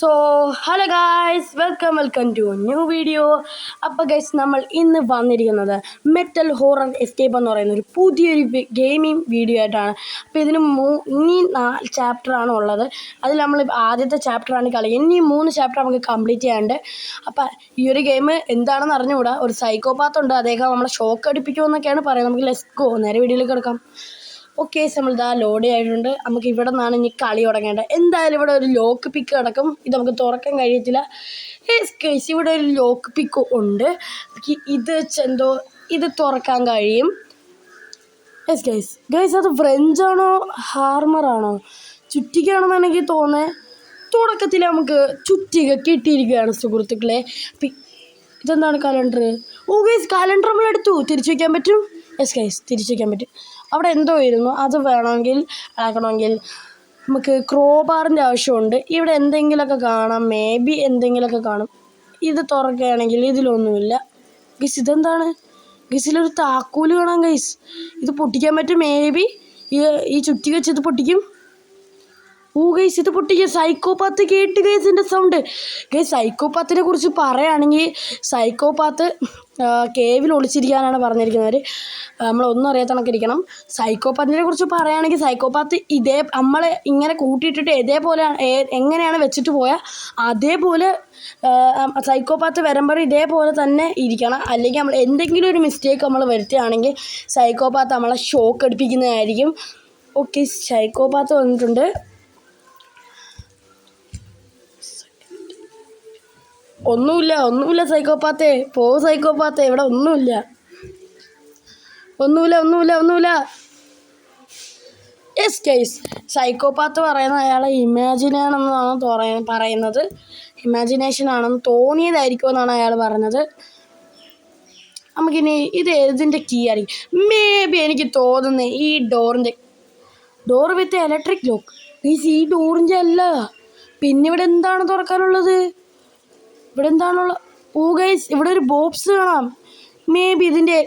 So hello guys welcome to new video. അപ്പോൾ guys നമ്മൾ ഇന്ന് വന്നിരിക്കുന്നത് മെറ്റൽ ഹോറർ എസ്കേപ്പ് എന്ന് പറയുന്ന ഒരു പുതിയൊരു ഗെയിമിംഗ് വീഡിയോ ആയിട്ടാണ്. അപ്പോൾ ഇതിന് ഇനി 4 ചാപ്റ്ററാണ് ഉള്ളത്. അതിൽ നമ്മൾ ആദ്യത്തെ ചാപ്റ്ററാണ് കളി. ഇനി 3 ചാപ്റ്റർ നമുക്ക് കംപ്ലീറ്റ് ചെയ്യാനുണ്ട്. അപ്പോൾ ഈ ഒരു ഗെയിം എന്താണെന്ന് അറിഞ്ഞുകൂടാ. ഒരു സൈക്കോപാത്ത് ഉണ്ട്, അദ്ദേഹം നമ്മളെ ഷോക്ക് അടിപ്പിക്കുമെന്നൊക്കെയാണ് പറയുന്നത്. നമുക്ക് ലെറ്റ്സ് ഗോ, നേരെ വീഡിയോയിലേക്ക് കിടക്കാം. ഓക്കെ, നമ്മളിതാ ലോഡ് ആയിട്ടുണ്ട്. നമുക്ക് ഇവിടെ നിന്നാണ് ഇനി കളി തുടങ്ങേണ്ടത്. എന്തായാലും ഇവിടെ ഒരു ലോക്ക് പിക്ക് കിടക്കും, ഇത് നമുക്ക് തുറക്കാൻ കഴിയത്തില്ല. കേസ് ഇവിടെ ഒരു ലോക്ക് പിക്ക് ഉണ്ട്, ഇത് വെച്ചെന്തോ ഇത് തുറക്കാൻ കഴിയും. ഗൈസ് അത് ഫ്രഞ്ചാണോ ഹാർമറാണോ ചുറ്റിക്കാണെന്നാണ് എനിക്ക് തോന്നുന്നത്. തുടക്കത്തിൽ നമുക്ക് ചുറ്റിക കിട്ടിയിരിക്കുകയാണ് സുഹൃത്തുക്കളെ. ഇതെന്താണ് കലണ്ടർ? ഓ ഗൈസ്, കലണ്ടർ നമ്മൾ എടുത്തു. തിരിച്ചു വയ്ക്കാൻ പറ്റും. തിരിച്ചു വയ്ക്കാൻ പറ്റും. അവിടെ എന്തോ ഇരുന്നു, അത് വേണമെങ്കിൽ ആക്കണമെങ്കിൽ നമുക്ക് ക്രോബാറിൻ്റെ ആവശ്യമുണ്ട്. ഇവിടെ എന്തെങ്കിലുമൊക്കെ കാണാം, മേ ബി എന്തെങ്കിലുമൊക്കെ കാണും. ഇത് തുറക്കുകയാണെങ്കിൽ ഇതിലൊന്നുമില്ല. ഗൈസ് ഇതെന്താണ്? ഗൈസിലൊരു താക്കോല് കാണാം ഗൈസ്. ഇത് പൊട്ടിക്കാൻ പറ്റും, മേ ബി ഈ ചുറ്റി വെച്ച് ഇത് പൊട്ടിക്കും. ഓ ഗൈസ്, ഇത് പൊട്ടിക്കുക. സൈക്കോപാത്ത് കേട്ട് ഗൈസ് എൻ്റെ സൗണ്ട്. ഗൈസ് സൈക്കോപാത്തിനെ കുറിച്ച് പറയുകയാണെങ്കിൽ സൈക്കോപാത്ത് കേവിൽ ഒളിച്ചിരിക്കാനാണ് പറഞ്ഞിരിക്കുന്നവർ. നമ്മളൊന്നും അറിയാത്ത കണക്കിരിക്കണം. സൈക്കോപാത്തിനെ കുറിച്ച് പറയുകയാണെങ്കിൽ സൈക്കോപാത്ത് നമ്മളെ ഇങ്ങനെ കൂട്ടിയിട്ടിട്ട് ഇതേപോലെ എങ്ങനെയാണ് വെച്ചിട്ട് പോയാൽ അതേപോലെ സൈക്കോപാത്ത് വരുമ്പോൾ ഇതേപോലെ തന്നെ ഇരിക്കണം. അല്ലെങ്കിൽ നമ്മൾ എന്തെങ്കിലും ഒരു മിസ്റ്റേക്ക് നമ്മൾ വരുത്തുകയാണെങ്കിൽ സൈക്കോപാത്ത് നമ്മളെ ഷോക്ക് അടിപ്പിക്കുന്നതായിരിക്കും. ഓക്കെ, സൈക്കോപാത്ത് വന്നിട്ടുണ്ട്. ഒന്നുമില്ല സൈക്കോപാത്തേ, സൈക്കോപാത്തേ, ഇവിടെ ഒന്നുമില്ല. യെസ് ഗൈസ്, സൈക്കോപാത്ത് പറയുന്ന അയാളെ ഇമാജിനാണെന്നാണ് പറയുന്നത്. ഇമാജിനേഷൻ ആണെന്ന് തോന്നിയതായിരിക്കും എന്നാണ് അയാൾ പറഞ്ഞത്. നമുക്കിനി ഇത് ഏതിൻ്റെ കീ ആയിരിക്കും? മേ ബി എനിക്ക് തോന്നുന്നത് ഈ ഡോർ വിത്ത് ഇലക്ട്രിക് ലോക്ക്. ഈ ഡോറിൻ്റെ അല്ല. പിന്നെ ഇവിടെ എന്താണ് തുറക്കാനുള്ളത്? ഓ ഗൈസ്, ഇവിടെ ഒരു ബോക്സ് കാണാം. മേ ബി ഇതിൻ്റെ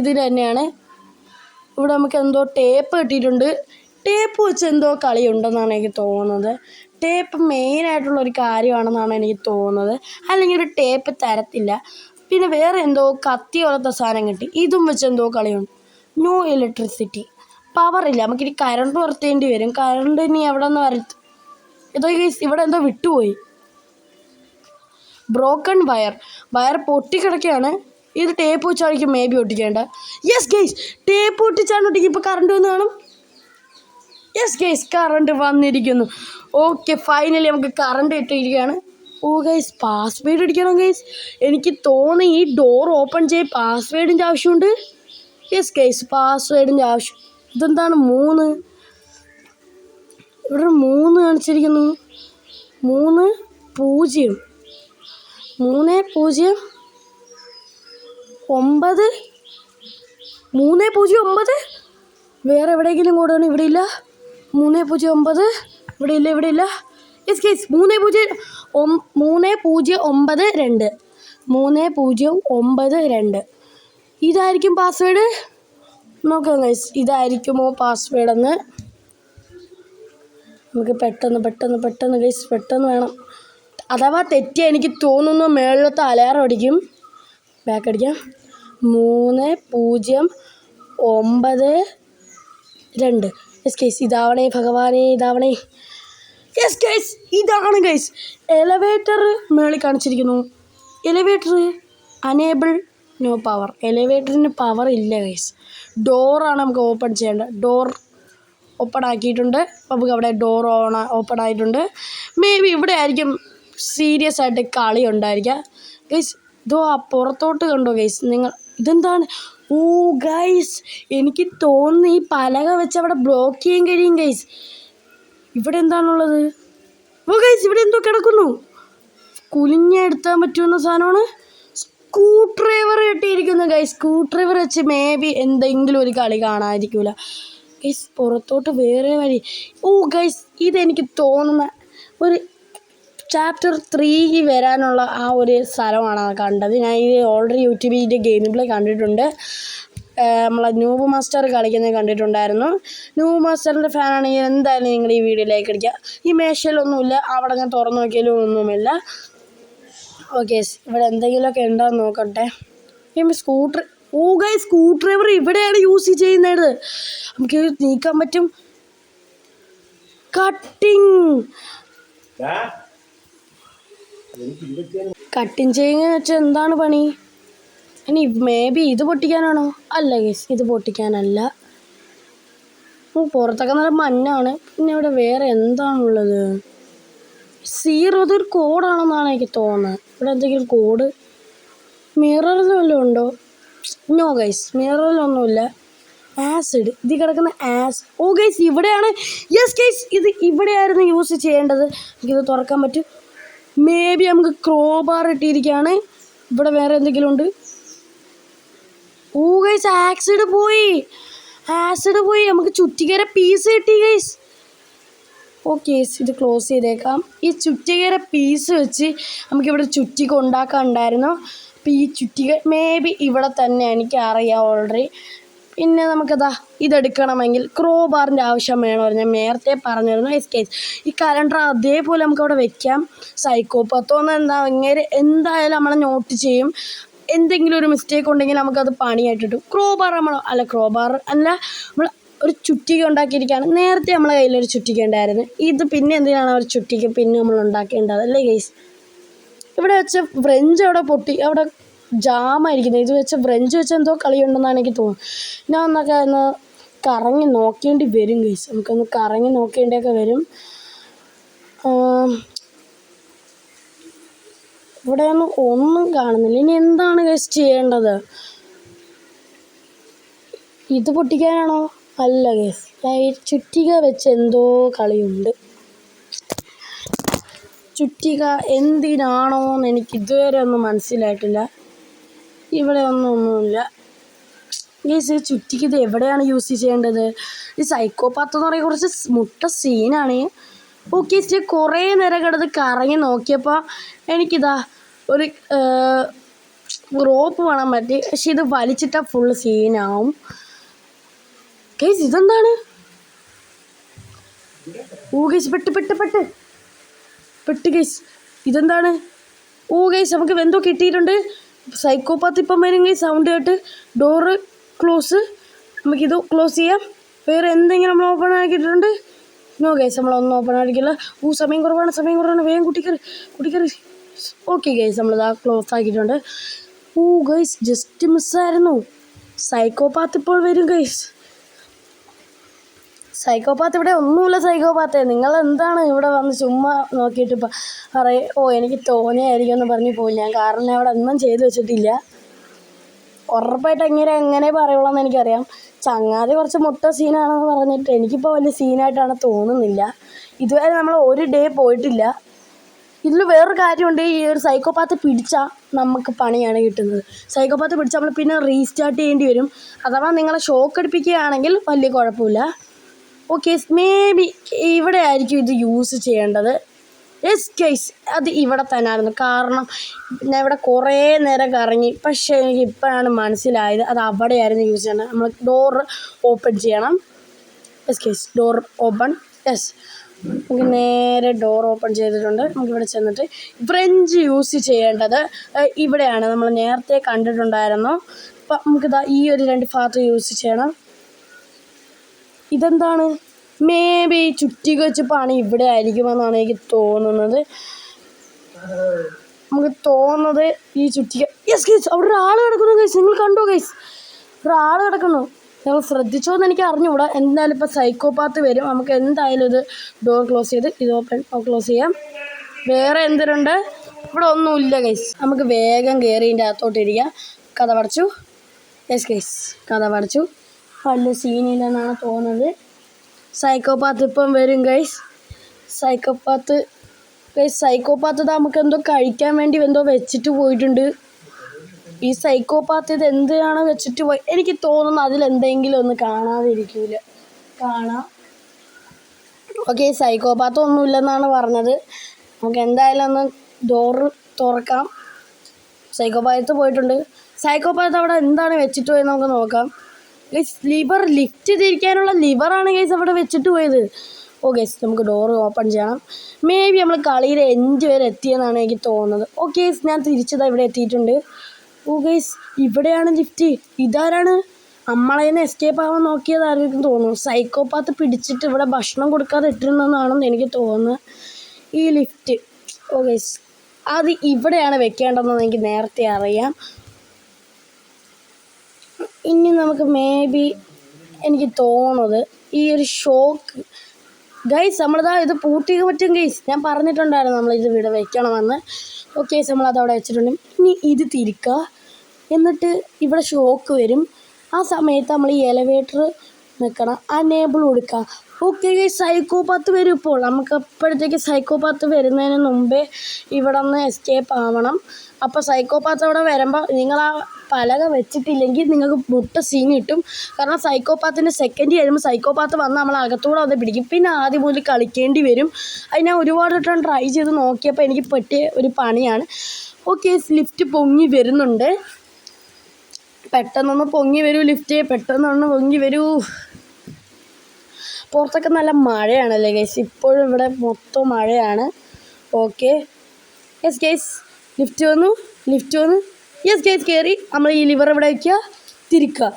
ഇതിന് തന്നെയാണ്. ഇവിടെ നമുക്ക് എന്തോ ടേപ്പ് കിട്ടിയിട്ടുണ്ട്. ടേപ്പ് വെച്ച് എന്തോ കളിയുണ്ടെന്നാണ് എനിക്ക് തോന്നുന്നത്. ടേപ്പ് മെയിനായിട്ടുള്ളൊരു കാര്യമാണെന്നാണ് എനിക്ക് തോന്നുന്നത്. അല്ലെങ്കിൽ ഒരു ടേപ്പ് തരത്തില്ല. പിന്നെ വേറെ എന്തോ കത്തി പോലത്തെ സാധനം കിട്ടി, ഇതും വെച്ച് എന്തോ കളിയുണ്ട്. നോ ഇലക്ട്രിസിറ്റി, പവറില്ല. നമുക്കിനി കറണ്ട് വരത്തേണ്ടി വരും. കറണ്ട് ഇനി എവിടെ നിന്ന് ഇതോ ഗൈസ് ഇവിടെ എന്തോ വിട്ടുപോയി. ബ്രോക്കൺ വയർ പൊട്ടിക്കിടക്കുകയാണ്. ഇത് ടേപ്പ് വെച്ചായിരിക്കും മേ ബി ഒട്ടിക്കേണ്ട. യെസ് ഗൈസ്, ടേപ്പ് ഒട്ടിച്ചാണ് ഒട്ടിക്കുക. ഇപ്പോൾ കറണ്ട് വന്ന് കാണും. യെസ് ഗൈസ്, കറണ്ട് വന്നിരിക്കുന്നു. ഓക്കെ, ഫൈനലി നമുക്ക് കറണ്ട് ഇട്ടിരിക്കുകയാണ്. ഓ ഗൈസ്, പാസ്വേഡ് അടിക്കണം ഗൈസ്. എനിക്ക് തോന്നി ഈ ഡോർ ഓപ്പൺ ചെയ്യാൻ പാസ്വേഡിൻ്റെ ആവശ്യമുണ്ട്. യെസ് ഗൈസ്, പാസ്വേഡിൻ്റെ ആവശ്യം. ഇതെന്താണ് 3? ഇവിടെ 3 കാണിച്ചിരിക്കുന്നു. 3 0 3 0 9 3 0 9. വേറെ എവിടെയെങ്കിലും കൂടെയാണ്? ഇവിടെ ഇല്ല. 3 0 9 ഇവിടെ ഇല്ല. Yes guys, 3 0 9 2 3 0 9 2. ഇതായിരിക്കും പാസ്വേഡ്. നോക്കാം ഗൈസ്, ഇതായിരിക്കുമോ പാസ്വേഡെന്ന്. നമുക്ക് പെട്ടെന്ന് ഗൈസ്, പെട്ടെന്ന് വേണം. അഥവാ തെറ്റിയ എനിക്ക് തോന്നുന്നു മേളിലത്തെ അലാറം അടിക്കും. ബാക്ക് അടിക്കാം. 3 0 9 2. യെസ് ഗൈസ്, ഇതാവണേ ഭഗവാനെ, ഇതാവണേ. യെസ് ഗൈസ്, ഇതാണ് ഗൈസ്. എലവേറ്റർ മേളിൽ കാണിച്ചിരിക്കുന്നു. Elevator unable, no power. എലവേറ്ററിന് പവർ ഇല്ല ഗൈസ്. ഡോറാണ് നമുക്ക് ഓപ്പൺ ചെയ്യേണ്ടത്. ഡോർ ഓപ്പൺ ആക്കിയിട്ടുണ്ട്. നമുക്ക് അവിടെ ഡോർ ഓപ്പൺ ആയിട്ടുണ്ട്. മേ ബി ഇവിടെ ആയിരിക്കും സീരിയസ് ആയിട്ട് കളി ഉണ്ടായിരിക്കുക ഗൈസ്. ഇതോ ആ പുറത്തോട്ട് കണ്ടോ ഗൈസ് നിങ്ങൾ? ഇതെന്താണ്? ഓ ഗൈസ്, എനിക്ക് തോന്നുന്നു ഈ പലക വെച്ച് അവിടെ ബ്ലോക്ക് ചെയ്യാൻ കഴിയും ഗൈസ്. ഇവിടെ എന്താണുള്ളത്? ഓ ഗൈസ്, ഇവിടെ എന്തോ കിടക്കുന്നു. കുലിഞ്ഞെടുത്താൻ പറ്റുന്ന സാധനമാണ്. സ്ക്രൂ ഡ്രൈവർ കിട്ടിയിരിക്കുന്നു ഗൈസ്. സ്ക്രൂ ഡ്രൈവർ വെച്ച് മേ ബി എന്തെങ്കിലും ഒരു കളി കാണാതിരിക്കില്ല ഗൈസ്. പുറത്തോട്ട് വേറെ വഴി. ഓ ഗൈസ്, ഇതെനിക്ക് തോന്നുന്ന ഒരു ചാപ്റ്റർ 3 വരാനുള്ള ആ ഒരു സ്ഥലമാണ് കണ്ടത്. ഞാൻ ഇത് ഓൾറെഡി യൂട്യൂബിൽ ഇതിൻ്റെ ഗെയിം പ്ലേ കണ്ടിട്ടുണ്ട്. നമ്മളെ നൂബ് മാസ്റ്റർ കളിക്കുന്നത് കണ്ടിട്ടുണ്ടായിരുന്നു. നൂബ് മാസ്റ്ററിൻ്റെ ഫാനാണെങ്കിൽ എന്തായാലും നിങ്ങൾ ഈ വീഡിയോ ലൈക്ക് അടിക്കുക. ഈ മേശയിലൊന്നുമില്ല, അവിടെ ഞാൻ തുറന്നു നോക്കിയാലും ഒന്നുമില്ല. ഓക്കെ, ഇവിടെ എന്തെങ്കിലുമൊക്കെ ഉണ്ടോയെന്ന് നോക്കട്ടെ. സ്കൂട്ടർ, സ്ക്രൂ ഡ്രൈവർ ഇവിടെയാണ് യൂസ് ചെയ്യുന്നത്. നമുക്ക് നീക്കാൻ പറ്റും. കട്ടിങ് ചെയ്യുക വെച്ചാൽ എന്താണ് പണി? ഇനി മേ ബി ഇത് പൊട്ടിക്കാനാണോ? അല്ല ഗൈസ്, ഇത് പൊട്ടിക്കാനല്ല. പുറത്തൊക്കെ നല്ല മഞ്ഞാണ്. പിന്നെ ഇവിടെ വേറെ എന്താണുള്ളത്? 0 അതൊരു കോഡാണെന്നാണ് എനിക്ക് തോന്നുന്നത്. ഇവിടെ എന്തെങ്കിലും കോഡ് മിററിൽ വല്ലതും ഉണ്ടോ? No guys, മിററിലൊന്നുമില്ല. ആസിഡ്, ഇതിൽ കിടക്കുന്ന ഗൈസ് ഇവിടെയാണ്. യെസ് ഗൈസ്, ഇത് ഇവിടെയായിരുന്നു യൂസ് ചെയ്യേണ്ടത്. എനിക്കിത് തുറക്കാൻ പറ്റും. മേ ബി നമുക്ക് ക്രോബാർ ഇട്ടിരിക്കുകയാണ്. ഇവിടെ വേറെ എന്തെങ്കിലും ഉണ്ട്. ഗൈസ് ആസിഡ് പോയി. നമുക്ക് ചുറ്റികര പീസ് കിട്ടി ഗൈസ്. ഓക്കെ, ഇത് ക്ലോസ് ചെയ്തേക്കാം. ഈ ചുറ്റികര പീസ് വെച്ച് നമുക്കിവിടെ ചുറ്റിക ഉണ്ടാക്കാനുണ്ടായിരുന്നു. അപ്പോൾ ഈ ചുറ്റിക മേ ബി ഇവിടെ തന്നെ എനിക്കറിയാം ഓൾറെഡി. പിന്നെ നമുക്കതാ ഇതെടുക്കണമെങ്കിൽ ക്രോബാറിൻ്റെ ആവശ്യം വേണമായിരുന്നു. ഞാൻ നേരത്തെ പറഞ്ഞിരുന്നു. ഈ കലണ്ടർ അതേപോലെ നമുക്കവിടെ വെക്കാം. സൈക്കോപാത്തോന്ന് എന്തായാലും നമ്മളെ നോട്ട് ചെയ്യും. എന്തെങ്കിലും ഒരു മിസ്റ്റേക്ക് ഉണ്ടെങ്കിൽ നമുക്കത് പണിയായിട്ട് കിട്ടും. ക്രോബാർ നമ്മൾ ഒരു ചുറ്റിക ഉണ്ടാക്കിയിരിക്കുകയാണ്. നേരത്തെ നമ്മളെ കയ്യിലൊരു ചുറ്റിക ഉണ്ടായിരുന്നു. ഇത് പിന്നെ എന്തിനാണ് ഒരു ചുറ്റിക പിന്നെ നമ്മൾ ഉണ്ടാക്കേണ്ടത് അല്ലേ ഗൈസ്? ഇവിടെ വെച്ച ഫ്രഞ്ച് അവിടെ ജാമായിരിക്കുന്നത്. ഇത് വെച്ച ഫ്രഞ്ച് വെച്ച് എന്തോ കളിയുണ്ടെന്നാണ് എനിക്ക് തോന്നുന്നത്. ഞാൻ ഒന്ന് കറങ്ങി നോക്കേണ്ടി വരും ഗൈസ്. നമുക്കൊന്ന് കറങ്ങി നോക്കേണ്ടിയൊക്കെ വരും. ഇവിടെ ഒന്നും കാണുന്നില്ല. ഇനി എന്താണ് ഗൈസ് ചെയ്യേണ്ടത്? ഇത് പൊട്ടിക്കാനാണോ? അല്ല ഗൈസ്, ചുറ്റിക വെച്ച് എന്തോ കളിയുണ്ട്. ചുറ്റിക എന്തിനാണോന്ന് എനിക്ക് ഇതുവരെ ഒന്നും മനസ്സിലായിട്ടില്ല. ഇവിടെ ഒന്നുമില്ല ഗൈസ്. ഈ ചുറ്റിക ഇത് എവിടെയാണ് യൂസ് ചെയ്യേണ്ടത്? ഈ സൈക്കോപാത്ത് എന്ന് പറയുക കുറച്ച് മുട്ട സീനാണ്. ഓക്കെ, കുറേ നേരം കിടന്ന് കറങ്ങി നോക്കിയപ്പോൾ എനിക്കിതാ ഒരു റോപ്പ് വേണം പറ്റി. പക്ഷെ ഇത് വലിച്ചിട്ടാൽ ഫുള്ള് സീനാവും ഗൈസ്. ഇതെന്താണ്? ഗൈസ് പെട്ട് ഗൈസ്. ഇതെന്താണ്? ഗൈസ് നമുക്ക് എന്തോ കിട്ടിയിട്ടുണ്ട്. സൈക്കോപാത്ത് ഇപ്പം വരും ഗൈസ്. സൗണ്ട് കേട്ട് ഡോറ് ക്ലോസ്. നമുക്കിത് ക്ലോസ് ചെയ്യാം. വേറെ എന്തെങ്കിലും നമ്മൾ ഓപ്പൺ ആക്കിയിട്ടുണ്ട്? നോ ഗൈസ്, നമ്മളൊന്നും ഓപ്പൺ ആക്കിയില്ല. സമയം കുറവാണ്. വേഗം കുട്ടിക്കറി. ഓക്കെ ഗൈസ്, നമ്മളിതാ ക്ലോസ് ആക്കിയിട്ടുണ്ട്. ഗൈസ് ജസ്റ്റ് മിസ്സായിരുന്നു. സൈക്കോപാത്ത് ഇപ്പോൾ വരും ഗൈസ്. സൈക്കോപാത്ത് ഇവിടെ ഒന്നുമില്ല. സൈക്കോപാത്ത് നിങ്ങൾ എന്താണ് ഇവിടെ വന്ന് ചുമ്മാ നോക്കിയിട്ട് എനിക്ക് തോന്നിയായിരിക്കും എന്ന് പറഞ്ഞ് പോയി ഞാൻ. കാരണം അവിടെ ഒന്നും ചെയ്തു വെച്ചിട്ടില്ല. ഉറപ്പായിട്ട് എങ്ങനെ പറയുള്ളൂ എന്ന് എനിക്കറിയാം. ചങ്ങാതി കുറച്ച് മുട്ട സീനാണെന്ന് പറഞ്ഞിട്ട് എനിക്കിപ്പോൾ വലിയ സീനായിട്ടാണ് തോന്നുന്നില്ല. ഇതുവരെ നമ്മൾ ഒരു ഡേ പോയിട്ടില്ല. ഇതിൽ വേറൊരു കാര്യമുണ്ട്. ഈ ഒരു സൈക്കോപാത്ത് പിടിച്ചാൽ നമുക്ക് പണിയാണ് കിട്ടുന്നത്. സൈക്കോപാത്ത് പിടിച്ചാൽ നമ്മൾ പിന്നെ റീസ്റ്റാർട്ട് ചെയ്യേണ്ടി വരും. അഥവാ നിങ്ങളെ ഷോക്ക് അടിപ്പിക്കുകയാണെങ്കിൽ വലിയ കുഴപ്പമില്ല. ഓക്കെ, മേ ബി ഇവിടെ ആയിരിക്കും ഇത് യൂസ് ചെയ്യേണ്ടത്. യെസ് ഗൈസ്, അത് ഇവിടെ തന്നെ ആയിരുന്നു. കാരണം ഞാൻ ഇവിടെ കുറേ നേരം കറങ്ങി. പക്ഷേ എനിക്ക് ഇപ്പോഴാണ് മനസ്സിലായത് അത് അവിടെയായിരുന്നു യൂസ് ചെയ്യേണ്ടത്. നമ്മൾ ഡോർ ഓപ്പൺ ചെയ്യണം. Yes guys, door open. Yes, നമുക്ക് നേരെ ഡോർ ഓപ്പൺ ചെയ്തിട്ടുണ്ട്. നമുക്കിവിടെ ചെന്നിട്ട് ഫ്രഞ്ച് യൂസ് ചെയ്യേണ്ടത് ഇവിടെയാണ്. നമ്മൾ നേരത്തെ കണ്ടിട്ടുണ്ടായിരുന്നു. അപ്പം നമുക്കിതാ ഈ ഒരു 2 ഭാഗത്ത് യൂസ് ചെയ്യണം. ഇതെന്താണ്? മേ ബി ചുറ്റിക വെച്ച് പണി ഇവിടെ ആയിരിക്കുമെന്നാണ് എനിക്ക് തോന്നുന്നത്. നമുക്ക് തോന്നുന്നത് ഈ ചുറ്റിക. യെസ് ഗൈസ്, അവിടെ ഒരാൾ കിടക്കുന്നു ഗൈസ്. നിങ്ങൾ കണ്ടോ ഗൈസ്? ഒരാൾ കിടക്കുന്നു. നിങ്ങൾ ശ്രദ്ധിച്ചോ എന്ന് എനിക്ക് അറിഞ്ഞുകൂടാ. എന്തായാലും ഇപ്പോൾ സൈക്കോപാത്ത് വരും. നമുക്ക് എന്തായാലും ഇത് ഡോർ ക്ലോസ് ചെയ്ത് ഇത് ക്ലോസ് ചെയ്യാം. വേറെ എന്തിനുണ്ട്? ഇവിടെ ഒന്നുമില്ല ഗൈസ്. നമുക്ക് വേഗം കയറി ഇതിൻ്റെ അകത്തോട്ടിരിക്കാം. കഥ പടച്ചു. യെസ് ഗൈസ്, കഥ പടച്ചു. വലിയ സീനില്ലെന്നാണ് തോന്നുന്നത്. സൈക്കോപാത്ത് ഇപ്പം വരും ഗൈസ്. സൈക്കോപാത്ത് നമുക്ക് എന്തോ കഴിക്കാൻ വേണ്ടി എന്തോ വെച്ചിട്ട് പോയിട്ടുണ്ട്. ഈ സൈക്കോപാത്ത് ഇത് എന്തിനാണ് വെച്ചിട്ട് പോയി? എനിക്ക് തോന്നുന്നു അതിലെന്തെങ്കിലും ഒന്ന് കാണാതിരിക്കില്ല. കാണാം. ഓക്കെ, സൈക്കോപാത്ത് ഒന്നുമില്ലെന്നാണ് പറഞ്ഞത്. നമുക്ക് എന്തായാലും ഒന്ന് ഡോറ് തുറക്കാം. സൈക്കോപാത്ത് പോയിട്ടുണ്ട്. സൈക്കോപാത്ത് അവിടെ എന്താണ് വെച്ചിട്ട് പോയി നമുക്ക് നോക്കാം. ഗൈസ് ലിവർ ലിഫ്റ്റ് തിരിക്കാനുള്ള ലിവറാണ് ഗൈസ് അവിടെ വെച്ചിട്ട് പോയത്. ഓ ഗൈസ് നമുക്ക് ഡോറ് ഓപ്പൺ ചെയ്യണം. മേ ബി നമ്മൾ കളിയുടെ എൻഡ് വരെ എത്തിയെന്നാണ് എനിക്ക് തോന്നുന്നത്. ഓ ഗൈസ് ഞാൻ തിരിച്ചതാ ഇവിടെ എത്തിയിട്ടുണ്ട്. ഓ ഗൈസ് ഇവിടെയാണ് ലിഫ്റ്റ്. ഇതാരാണ്? നമ്മളതിന് എസ്കേപ്പ് ആവാൻ നോക്കിയതായിരിക്കും തോന്നുന്നു. സൈക്കോപാത്ത് പിടിച്ചിട്ട് ഇവിടെ ഭക്ഷണം കൊടുക്കാതെ ഇട്ടിരുന്നെന്നാണെന്ന് എനിക്ക് തോന്നുന്നത്. ഈ ലിഫ്റ്റ് ഓ ഗൈസ് അത് ഇവിടെയാണ് വെക്കേണ്ടതെന്ന് എനിക്ക് നേരത്തെ അറിയാം. ഇനി നമുക്ക് മേ ബി എനിക്ക് തോന്നുന്നത് ഈ ഒരു ഷോക്ക് ഗൈസ് നമ്മളിതാ ഇത് പൂട്ടിക്കാൻ പറ്റും ഗൈസ്. ഞാൻ പറഞ്ഞിട്ടുണ്ടായിരുന്നു നമ്മളിത് ഇവിടെ വെക്കണമെന്ന്. ഓക്കെ നമ്മളത് അവിടെ വെച്ചിട്ടുണ്ട്. ഇനി ഇത് തിരിക്കുക, എന്നിട്ട് ഇവിടെ ഷോക്ക് വരും. ആ സമയത്ത് നമ്മൾ ഈ എലവേറ്റർ നിൽക്കണം, അനേബിൾ കൊടുക്കുക. ഓക്കെ ഗൈസ് സൈക്കോപാത്ത് വരും. ഇപ്പോൾ നമുക്ക് അപ്പോഴത്തേക്ക് സൈക്കോപാത്ത് വരുന്നതിന് മുമ്പേ ഇവിടെ നിന്ന് എസ്കേപ്പ് ആവണം. അപ്പോൾ സൈക്കോപാത്ത് അവിടെ വരുമ്പോൾ നിങ്ങൾ ആ പലക വെച്ചിട്ടില്ലെങ്കിൽ നിങ്ങൾക്ക് മുട്ട സീൻ കിട്ടും. കാരണം സൈക്കോപാത്തിൻ്റെ സെക്കൻഡ് കഴിയുമ്പോൾ സൈക്കോപാത്ത് വന്ന് നമ്മൾ അകത്തൂടെ അത് പിടിക്കും. പിന്നെ ആദ്യം മുതൽ കളിക്കേണ്ടി വരും. അത് ഞാൻ ഒരുപാട് വട്ടം ട്രൈ ചെയ്ത് നോക്കിയപ്പോൾ എനിക്ക് പറ്റിയ ഒരു പണിയാണ്. ഓക്കെ ലിഫ്റ്റ് പൊങ്ങി വരുന്നുണ്ട്. പെട്ടെന്നൊന്ന് പൊങ്ങി വരൂ ലിഫ്റ്റ്, പെട്ടെന്നൊന്ന് പൊങ്ങി വരൂ. പുറത്തൊക്കെ നല്ല മഴയാണല്ലേ ഗൈസ്, ഇപ്പോഴും ഇവിടെ മൊത്തം മഴയാണ്. ഓക്കെ യെസ് ഗൈസ് ലിഫ്റ്റ് വന്നു. യെസ് ഗൈസ് കയറി. നമ്മൾ ഈ ലിവർ ഇവിടെ വയ്ക്കുക, തിരിക്കുക.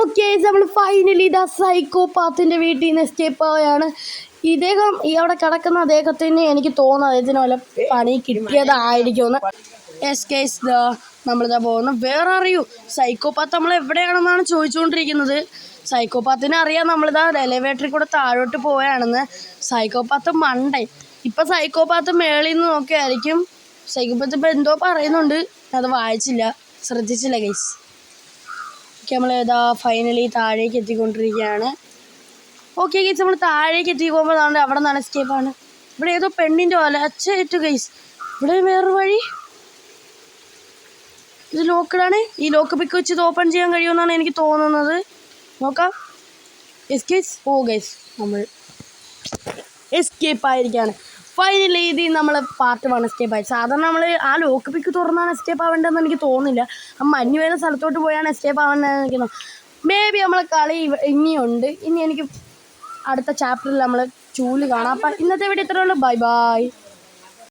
ഓക്കെ നമ്മൾ ഫൈനലി ഇതാ സൈക്കോപാത്തിൻ്റെ വീട്ടിൽ നിന്ന് എസ്കേപ്പ് ആവുകയാണ്. ഇദ്ദേഹം ഈ അവിടെ കിടക്കുന്ന അദ്ദേഹത്തിന് എനിക്ക് തോന്നുന്നു അദ്ദേഹത്തിന് വല്ല പണി കിട്ടിയതായിരിക്കുമെന്ന്. യെസ് ഗൈസ് നമ്മളിതാ പോകുന്നു. വേറെ അറിയൂ സൈക്കോപാത്ത് നമ്മൾ എവിടെയാണെന്നാണ് ചോദിച്ചുകൊണ്ടിരിക്കുന്നത്. സൈക്കോപാത്തിനെ അറിയാം നമ്മളിതാ എലിവേറ്ററിൽ കൂടെ താഴോട്ട് പോവുകയാണെന്ന്. സൈക്കോപാത്ത് മണ്ടൻ. ഇപ്പം സൈക്കോപാത്ത് മേളിൽ നിന്ന് നോക്കിയായിരിക്കും. സൈക്കോപാത്ത് ഇപ്പം എന്തോ പറയുന്നുണ്ട്, അത് വായിച്ചില്ല, ശ്രദ്ധിച്ചില്ല ഗൈസ്. ഓക്കെ നമ്മൾ ഏതാ ഫൈനലി താഴേക്ക് എത്തിക്കൊണ്ടിരിക്കുകയാണ്. ഓക്കെ ഗൈസ് നമ്മൾ താഴേക്ക് എത്തിക്കുമ്പോൾ അവിടെ നിന്നാണ് എസ്കേപ്പാണ്. ഇവിടെ ഏതോ പെണ്ണിൻ്റെ ഒലച്ചേറ്റു ഗൈസ്. ഇവിടെ വേറൊരു വഴി. ഇത് ലോക്കഡാണ്. ഈ ലോക്ക് പിക്ക് വെച്ച് ഇത് ഓപ്പൺ ചെയ്യാൻ കഴിയുമെന്നാണ് എനിക്ക് തോന്നുന്നത്. നോക്കാം. ഓ ഗൈസ് നമ്മൾ എസ്കേപ്പ് ആയിരിക്കുകയാണ്. ഫൈനലി ഇത് നമ്മൾ പാർട്ട് 1 എസ്കേപ്പ് ആയി. സാധാരണ നമ്മൾ ആ ലോക്ക് പിക്ക് തുറന്നാണ് എസ്കേപ്പ് ആവേണ്ടതെന്ന് എനിക്ക് തോന്നുന്നില്ല. ആ മഞ്ഞ് വരുന്ന സ്ഥലത്തോട്ട് പോയാണ് എസ്കേപ്പ് ആവേണ്ടതെന്ന് എനിക്ക് തോന്നുന്നു. മേ ബി നമ്മളെ കളി ഇനിയുണ്ട്. ഇനി എനിക്ക് അടുത്ത ചാപ്റ്ററിൽ നമ്മൾ ചൂല് കാണാം. അപ്പം ഇന്നത്തെ വീഡിയോ ഇത്രയുള്ളൂ. Bye by.